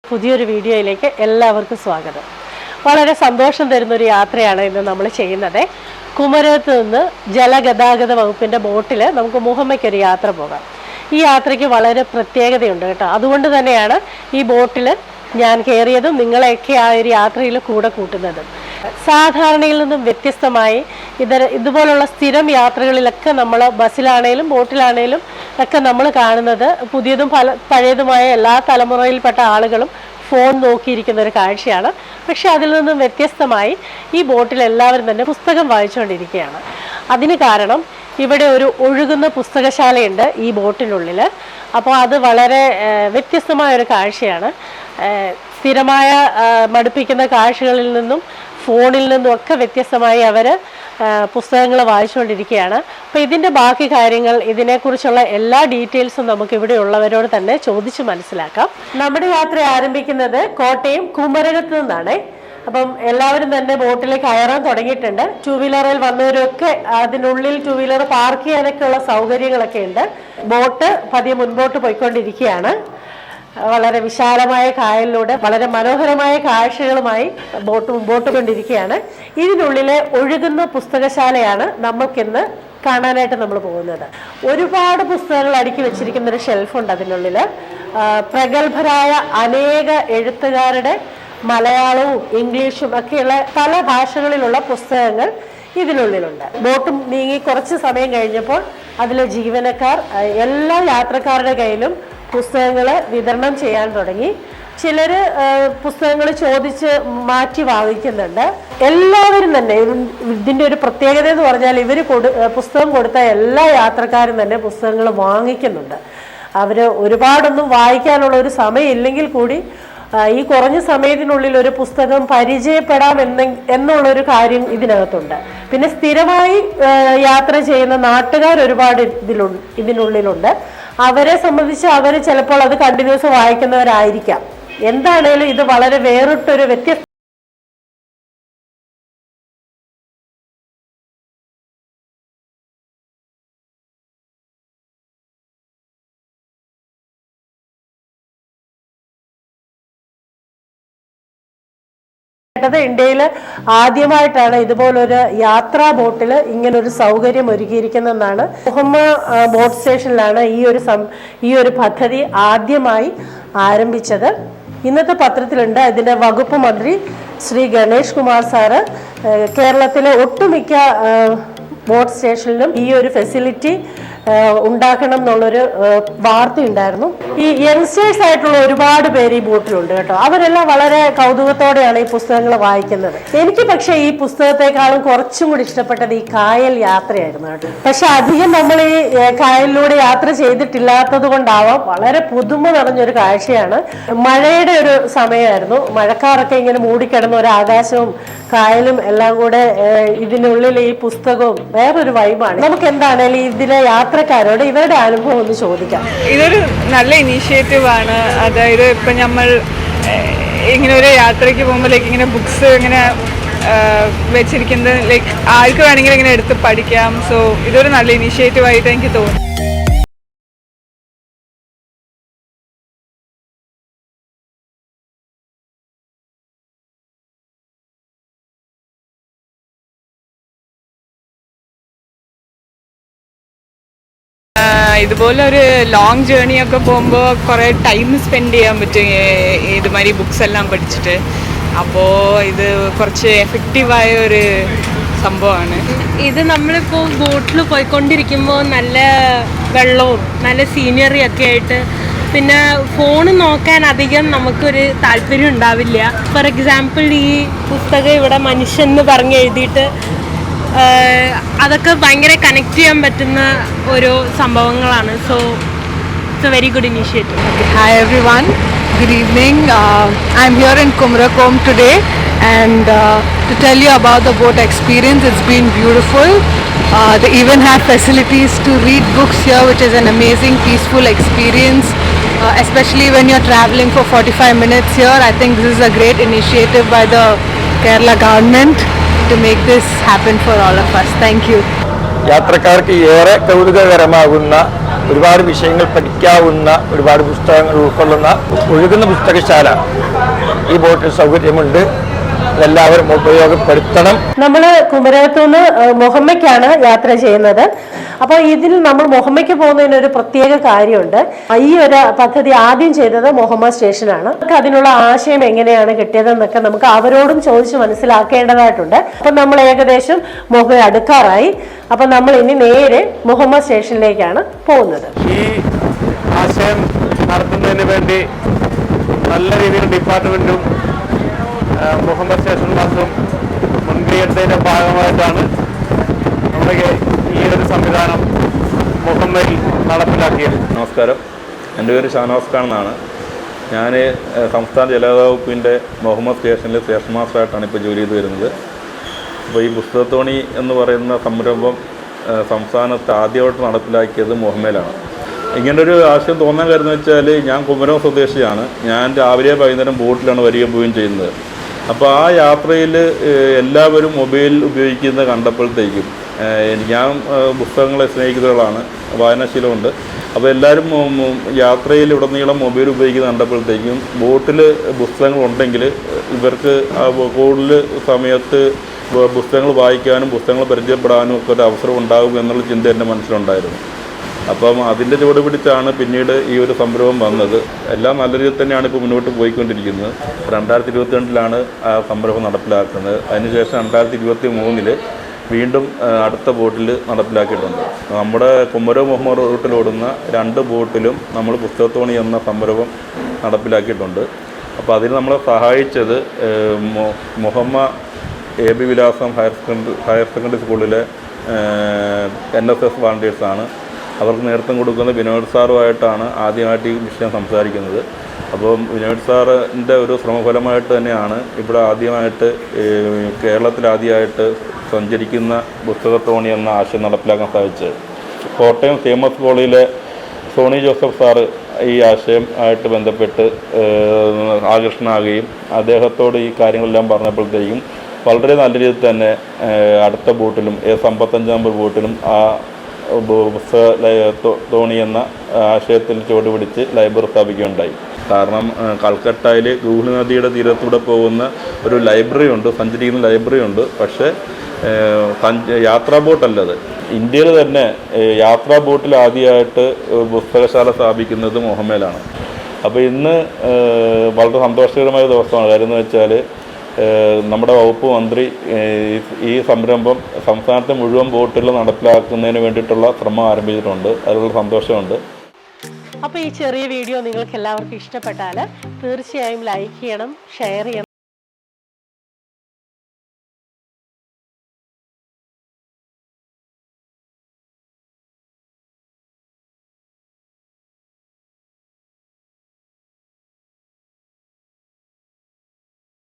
പുതിയൊരു വീഡിയോയിലേക്ക് എല്ലാവർക്കും സ്വാഗതം. വളരെ സന്തോഷം തരുന്നൊരു യാത്രയാണ് ഇന്ന് നമ്മൾ ചെയ്യുന്നത്. കുമരകത്ത് നിന്ന് ജലഗതാഗത വകുപ്പിൻ്റെ ബോട്ടിൽ നമുക്ക് മുഹമ്മയ്ക്കൊരു യാത്ര പോകാം. ഈ യാത്രയ്ക്ക് വളരെ പ്രത്യേകതയുണ്ട് കേട്ടോ. അതുകൊണ്ട് തന്നെയാണ് ഈ ബോട്ടിൽ ഞാൻ കയറിയതും നിങ്ങളെയൊക്കെ ആ ഒരു യാത്രയിൽ കൂടെ കൂട്ടുന്നതും. സാധാരണയിൽ നിന്നും വ്യത്യസ്തമായി ഇതുപോലുള്ള സ്ഥിരം യാത്രകളിലൊക്കെ നമ്മൾ ബസ്സിലാണേലും ബോട്ടിലാണേലും ഒക്കെ നമ്മൾ കാണുന്നത് പുതിയതും പഴയതുമായ എല്ലാ തലമുറയിൽപ്പെട്ട ആളുകളും ഫോൺ നോക്കിയിരിക്കുന്ന ഒരു കാഴ്ചയാണ്. പക്ഷെ അതിൽ നിന്നും വ്യത്യസ്തമായി ഈ ബോട്ടിൽ എല്ലാവരും തന്നെ പുസ്തകം വായിച്ചുകൊണ്ടിരിക്കുകയാണ്. അതിന് കാരണം ഇവിടെ ഒരു ഒഴുകുന്ന പുസ്തകശാലയുണ്ട് ഈ ബോട്ടിനുള്ളിൽ. അപ്പോൾ അത് വളരെ വ്യത്യസ്തമായ ഒരു കാഴ്ചയാണ്. സ്ഥിരമായ മടുപ്പിക്കുന്ന കാഴ്ചകളിൽ നിന്നും ഫോണിൽ നിന്നും ഒക്കെ വ്യത്യസ്തമായി അവർ പുസ്തകങ്ങൾ വായിച്ചുകൊണ്ടിരിക്കുകയാണ്. അപ്പോൾ ഇതിൻ്റെ ബാക്കി കാര്യങ്ങൾ, ഇതിനെക്കുറിച്ചുള്ള എല്ലാ ഡീറ്റെയിൽസും നമുക്ക് ഇവിടെ ഉള്ളവരോട് തന്നെ ചോദിച്ച് മനസ്സിലാക്കാം. നമ്മുടെ യാത്ര ആരംഭിക്കുന്നത് കോട്ടയം കുമരകത്ത് നിന്നാണ്. അപ്പം എല്ലാവരും തന്നെ ബോട്ടിൽ കയറാൻ തുടങ്ങിയിട്ടുണ്ട്. ടൂ വീലറിൽ വന്നവരൊക്കെ അതിനുള്ളിൽ ടൂ വീലർ പാർക്ക് ചെയ്യാനൊക്കെ ഉള്ള സൗകര്യങ്ങളൊക്കെ ഉണ്ട്. ബോട്ട് പതിയെ മുൻപോട്ട് പോയിക്കൊണ്ടിരിക്കുകയാണ്. വളരെ വിശാലമായ കായലിലൂടെ വളരെ മനോഹരമായ കാഴ്ചകളുമായി ബോട്ട് മുമ്പോട്ട് കൊണ്ടിരിക്കുകയാണ്. ഇതിനുള്ളിലെ ഒഴുകുന്ന പുസ്തകശാലയാണ് നമുക്കിന്ന് കാണാനായിട്ട് നമ്മൾ പോകുന്നത്. ഒരുപാട് പുസ്തകങ്ങൾ അടുക്കി വെച്ചിരിക്കുന്ന ഒരു ഷെൽഫുണ്ട് അതിനുള്ളിൽ. പ്രഗത്ഭരായ അനേക എഴുത്തുകാരുടെ മലയാളവും ഇംഗ്ലീഷും ഒക്കെയുള്ള പല ഭാഷകളിലുള്ള പുസ്തകങ്ങൾ ഇതിനുള്ളിലുണ്ട്. ബോട്ട് നീങ്ങി കുറച്ച് സമയം കഴിഞ്ഞപ്പോൾ അതിലെ ജീവനക്കാർ എല്ലാ യാത്രക്കാരുടെ കയ്യിലും പുസ്തകങ്ങൾ വിതരണം ചെയ്യാൻ തുടങ്ങി. ചിലർ പുസ്തകങ്ങൾ ചോദിച്ച് മാറ്റി വാങ്ങിക്കുന്നുണ്ട്. എല്ലാവരും തന്നെ ഇതിൻ്റെ ഒരു പ്രത്യേകത എന്ന് പറഞ്ഞാൽ ഇവർ പുസ്തകം കൊടുത്ത എല്ലാ യാത്രക്കാരും തന്നെ പുസ്തകങ്ങൾ വാങ്ങിക്കുന്നുണ്ട്. അവർ ഒരുപാടൊന്നും വായിക്കാനുള്ള ഒരു സമയം ഇല്ലെങ്കിൽ കൂടി ഈ കുറഞ്ഞ സമയത്തിനുള്ളിൽ ഒരു പുസ്തകം പരിചയപ്പെടാം എന്നുള്ളൊരു കാര്യം ഇതിനകത്തുണ്ട്. പിന്നെ സ്ഥിരമായി യാത്ര ചെയ്യുന്ന നാട്ടുകാർ ഒരുപാട് ഇതിനുള്ളിലുണ്ട്. അവരെ സംബന്ധിച്ച് അവർ ചിലപ്പോൾ അത് കണ്ടിന്യൂസ് വായിക്കുന്നവരായിരിക്കാം. എന്താണേലും ഇത് വളരെ വേറിട്ടൊരു വ്യത്യസ്ത ഇന്ത്യയിൽ ആദ്യമായിട്ടാണ് ഇതുപോലൊരു യാത്രാ ബോട്ടിൽ ഇങ്ങനൊരു സൗകര്യം ഒരുക്കിയിരിക്കുന്നതെന്നാണ്. മുഹമ്മ ബോട്ട് സ്റ്റേഷനിലാണ് ഈ ഒരു പദ്ധതി ആദ്യമായി ആരംഭിച്ചത്. ഇന്നത്തെ പത്രത്തിലുണ്ട് ഇതിൻ്റെ വകുപ്പ് മന്ത്രി ശ്രീ ഗണേഷ് കുമാർ സാറ് കേരളത്തിലെ ഒട്ടുമിക്ക ബോട്ട് സ്റ്റേഷനിലും ഈ ഒരു ഫെസിലിറ്റി ഉണ്ടാക്കണം എന്നുള്ളൊരു വാർത്തയുണ്ടായിരുന്നു. ഈ യങ്സ്റ്റേഴ്സ് ആയിട്ടുള്ള ഒരുപാട് പേര് ഈ ബോട്ടിലുണ്ട് കേട്ടോ. അവരെല്ലാം വളരെ കൗതുകത്തോടെയാണ് ഈ പുസ്തകങ്ങൾ വായിക്കുന്നത്. എനിക്ക് പക്ഷേ ഈ പുസ്തകത്തെക്കാളും കുറച്ചും കൂടി ഇഷ്ടപ്പെട്ടത് ഈ കായൽ യാത്രയായിരുന്നു കേട്ടോ. പക്ഷെ അധികം നമ്മൾ ഈ കായലിലൂടെ യാത്ര ചെയ്തിട്ടില്ലാത്തത് കൊണ്ടാവാം വളരെ പുതുമ നിറഞ്ഞൊരു കാഴ്ചയാണ്. മഴയുടെ ഒരു സമയമായിരുന്നു. മഴക്കാറൊക്കെ ഇങ്ങനെ മൂടിക്കിടന്ന ഒരു ആകാശവും കായലും എല്ലാം കൂടെ ഇതിനുള്ളിൽ ഈ പുസ്തകവും വേറൊരു വൈബാണ്. നമുക്ക് എന്താണേലും ഇതിലെ യാത്രക്കാരോട് ഇവരുടെ അനുഭവം ഒന്ന് ചോദിക്കാം. ഇതൊരു നല്ല ഇനീഷ്യേറ്റീവ് ആണ്. അതായത് ഇപ്പം നമ്മൾ ഇങ്ങനെ ഒരു യാത്രയ്ക്ക് പോകുമ്പോൾ ഇങ്ങനെ ബുക്സ് ഇങ്ങനെ വെച്ചിരിക്കുന്നത് ആർക്ക് വേണമെങ്കിലും ഇങ്ങനെ എടുത്ത് പഠിക്കാം. സോ ഇതൊരു നല്ല ഇനീഷ്യേറ്റീവ് ആയിട്ട് എനിക്ക് തോന്നുന്നു. ഇതുപോലെ ഒരു ലോങ് ജേർണി ഒക്കെ പോകുമ്പോൾ കുറേ ടൈം സ്പെൻഡ് ചെയ്യാൻ പറ്റും ഇതുമാതിരി ബുക്സ് എല്ലാം പഠിച്ചിട്ട്. അപ്പോൾ ഇത് കുറച്ച് എഫക്റ്റീവായ ഒരു സംഭവമാണ്. ഇത് നമ്മളിപ്പോൾ ബോട്ടിൽ പോയിക്കൊണ്ടിരിക്കുമ്പോൾ നല്ല വെള്ളവും നല്ല സീനറി ഒക്കെ ആയിട്ട് പിന്നെ ഫോൺ നോക്കാൻ അധികം നമുക്കൊരു താല്പര്യം ഉണ്ടാവില്ല. ഫോർ എക്സാമ്പിൾ ഈ പുസ്തകം ഇവിടെ മനുഷ്യൻ എന്ന് പറഞ്ഞ് എഴുതിയിട്ട് അതൊക്കെ ഭയങ്കര കണക്ട് ചെയ്യാൻ പറ്റുന്ന ഓരോ സംഭവങ്ങളാണ്. So it's A very good initiative. Hi everyone, good evening. I'm here in Kumarakom today and to tell you about the boat experience. It's been beautiful. They even have facilities to read books here, which is an amazing peaceful experience, especially when you're traveling for 45 minutes here. I think this is a great initiative by the Kerala government to make this happen for all of us. Thank you. യാത്രക്കാർക്ക് ഏറെ കൗതുകകരമാകുന്ന ഒരുപാട് വിഷയങ്ങൾ പഠിക്കാവുന്ന ഒരുപാട് പുസ്തകങ്ങൾ ഉൾക്കൊള്ളുന്ന ഒഴുകുന്ന പുസ്തകശാല ഈ ബോട്ടിൽ സൗകര്യമുണ്ട്. എല്ലാവരും ഉപയോഗപ്പെടുത്തണം. നമ്മൾ കുമരകത്തുനിന്ന് മുഹമ്മയ്ക്കാണ് യാത്ര ചെയ്യുന്നത്. അപ്പോൾ ഇതിൽ നമ്മൾ മുഹമ്മയ്ക്ക് പോകുന്നതിന് ഒരു പ്രത്യേക കാര്യമുണ്ട്. ഈ ഒരു പദ്ധതി ആദ്യം ചെയ്തത് മുഹമ്മ സ്റ്റേഷനാണ്. അതിനുള്ള ആശയം എങ്ങനെയാണ് കിട്ടിയതെന്നൊക്കെ നമുക്ക് അവരോടും ചോദിച്ച് മനസ്സിലാക്കേണ്ടതായിട്ടുണ്ട്. അപ്പം നമ്മൾ ഏകദേശം മുഹമ്മ അടുക്കാറായി. അപ്പം നമ്മൾ ഇനി നേരെ മുഹമ്മ സ്റ്റേഷനിലേക്കാണ് പോകുന്നത്. ഈ ആശയം നടത്തുന്നതിന് വേണ്ടി നല്ല രീതിയിൽ ഡിപ്പാർട്ട്മെൻറ്റും മുഹമ്മദ് സ്റ്റേഷൻ മാസ്റ്ററും മുൻകൈ എടുത്തതിൻ്റെ ഭാഗമായിട്ടാണ് നമ്മുടെ ഈ ഒരു സംവിധാനം മുഹമ്മയിൽ നടപ്പിലാക്കിയത്. നമസ്കാരം, എൻ്റെ പേര് ഷാനവാസ് ഖാൻ എന്നാണ്. ഞാൻ സംസ്ഥാന ജലഗതാഗത വകുപ്പിൻ്റെ മുഹമ്മദ് സ്റ്റേഷനിൽ സ്റ്റേഷൻ മാസ്റ്ററായിട്ടാണ് ഇപ്പോൾ ജോലി ചെയ്ത് വരുന്നത്. അപ്പോൾ ഈ പുസ്തകത്തോണി എന്ന് പറയുന്ന സംരംഭം സംസ്ഥാനത്ത് ആദ്യമായിട്ട് നടപ്പിലാക്കിയത് മുഹമ്മയിലാണ്. ഇങ്ങനൊരു ആശയം തോന്നാൻ കാര്യം എന്ന് വെച്ചാൽ ഞാൻ കുമരകം സ്വദേശിയാണ്. ഞാൻ രാവിലെ വൈകുന്നേരം ബോട്ടിലാണ് വരികയും പോവുകയും ചെയ്യുന്നത്. അപ്പോൾ ആ യാത്രയിൽ എല്ലാവരും മൊബൈൽ ഉപയോഗിക്കുന്നത് കണ്ടപ്പോഴത്തേക്കും ഞാൻ പുസ്തകങ്ങളെ സ്നേഹിക്കുന്ന ഒരാളാണ്, വായനാശീലമുണ്ട്. അപ്പോൾ എല്ലാവരും യാത്രയിൽ ഉടനീളം മൊബൈൽ ഉപയോഗിക്കുന്നത് കണ്ടപ്പോഴത്തേക്കും ബോട്ടിൽ പുസ്തകങ്ങളുണ്ടെങ്കിൽ ഇവർക്ക് കൂടുതൽ സമയത്ത് പുസ്തകങ്ങൾ വായിക്കാനും പുസ്തകങ്ങൾ പരിചയപ്പെടാനും ഒക്കെ ഒരു അവസരം ഉണ്ടാകും എന്നുള്ള ചിന്ത എൻ്റെ മനസ്സിലുണ്ടായിരുന്നു. അപ്പം അതിൻ്റെ ചുവട് പിടിച്ചാണ് പിന്നീട് ഈ ഒരു സംരംഭം വന്നത്. എല്ലാം നല്ല രീതിയിൽ തന്നെയാണ് ഇപ്പോൾ മുന്നോട്ട് പോയിക്കൊണ്ടിരിക്കുന്നത്. 2022 ആ സംരംഭം നടപ്പിലാക്കുന്നത്. അതിനുശേഷം 2023 വീണ്ടും അടുത്ത ബോട്ടിൽ നടപ്പിലാക്കിയിട്ടുണ്ട്. നമ്മുടെ കുമരകം മുഹമ്മദ് റൂട്ടിലോടുന്ന 2 ബോട്ടിലും നമ്മൾ പുസ്തകത്തോണി എന്ന സംരംഭം നടപ്പിലാക്കിയിട്ടുണ്ട്. അപ്പോൾ അതിന് നമ്മളെ സഹായിച്ചത് മുഹമ്മ AB വിലാസം ഹയർ സെക്കൻഡറി സ്കൂളിലെ NSS വാളണ്ടിയേഴ്സാണ്. അവർക്ക് നേതൃത്വം കൊടുക്കുന്ന വിനോദ് സാറുമായിട്ടാണ് ആദ്യമായിട്ട് ഈ വിഷയം സംസാരിക്കുന്നത്. അപ്പം വിനോദ് സാറിൻ്റെ ഒരു ശ്രമഫലമായിട്ട് തന്നെയാണ് ഇവിടെ ആദ്യമായിട്ട് കേരളത്തിലാദ്യമായിട്ട് സഞ്ചരിക്കുന്ന പുസ്തകത്തോണി എന്ന ആശയം നടപ്പിലാക്കാൻ സാധിച്ചത്. കോട്ടയം CMS കോളേജിലെ സോണി ജോസഫ് സാറ് ഈ ആശയം ആയിട്ട് ബന്ധപ്പെട്ട് ആകർഷണമാകുകയും അദ്ദേഹത്തോട് ഈ കാര്യങ്ങളെല്ലാം പറഞ്ഞപ്പോഴത്തേക്കും വളരെ നല്ല രീതിയിൽ തന്നെ അടുത്ത ബോട്ടിലും 55 നമ്പർ ബോട്ടിലും ആ തോണി എന്ന ആശയത്തിൽ ചുവടുപിടിച്ച് ലൈബ്രറി സ്ഥാപിക്കുകയുണ്ടായി. കാരണം കൽക്കട്ടയിൽ ഗൂഹി നദിയുടെ തീരത്തൂടെ പോകുന്ന ഒരു ലൈബ്രറി ഉണ്ട്, സഞ്ചരിക്കുന്ന ലൈബ്രറി ഉണ്ട്. പക്ഷേ യാത്രാ ബോട്ടല്ലത്. ഇന്ത്യയിൽ തന്നെ യാത്രാ ബോട്ടിൽ ആദ്യമായിട്ട് പുസ്തകശാല സ്ഥാപിക്കുന്നത് മുഹമ്മയിലാണ്. അപ്പോൾ ഇന്ന് വളരെ സന്തോഷകരമായ ദിവസമാണ്. കാര്യം എന്ന് വെച്ചാൽ നമ്മുടെ വകുപ്പ് മന്ത്രി ഈ സംരംഭം സംസ്ഥാനത്തെ മുഴുവൻ ബോട്ടുകൾ നടപ്പിലാക്കുന്നതിന് വേണ്ടിയിട്ടുള്ള ശ്രമം ആരംഭിച്ചിട്ടുണ്ട്. അതിലുള്ള സന്തോഷമുണ്ട്. അപ്പോൾ ഈ ചെറിയ വീഡിയോ നിങ്ങൾക്ക് എല്ലാവർക്കും ഇഷ്ടപ്പെട്ടാൽ തീർച്ചയായും ലൈക്ക് ചെയ്യണം, ഷെയർ ചെയ്യണം.